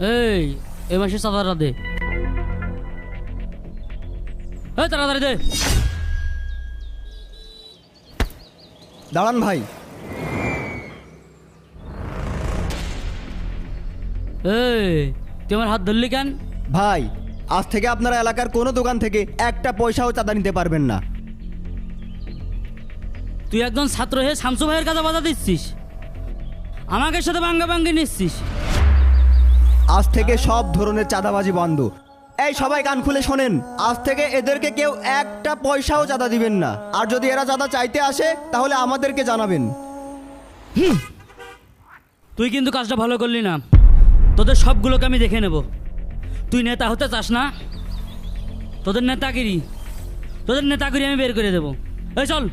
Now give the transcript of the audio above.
এই এ মাসে চাঁদাটা দে। এই তাড়াতাড়ি দে। দাঁড়ান ভাই, এই তুই আমার হাত ধরলি কেন? ভাই আজ থেকে আপনারা এলাকার কোনো দোকান থেকে একটা পয়সাও চাঁদা নিতে পারবেন না। তুই একজন ছাত্র হয়ে শামসু ভাইয়ের কাছে বাধা দিচ্ছিস, আমাকে সাথে ভাঙ্গা ভাঙ্গি নিচ্ছিস। আজ থেকে সব ধরনের চাঁদাবাজি বন্ধ। এই সবাই কান খুলে শোনেন, আজ থেকে এদেরকে কেউ একটা পয়সাও চাঁদা দিবেন না। আর যদি এরা চাঁদা চাইতে আসে তাহলে আমাদেরকে জানাবেন। তুই কিন্তু কাজটা ভালো করলি না, তোদের সবগুলোকে আমি দেখে নেব। তুই নেতা হতে চাস না? তোদের নেতাগিরি আমি বের করে দেবো। এই চল।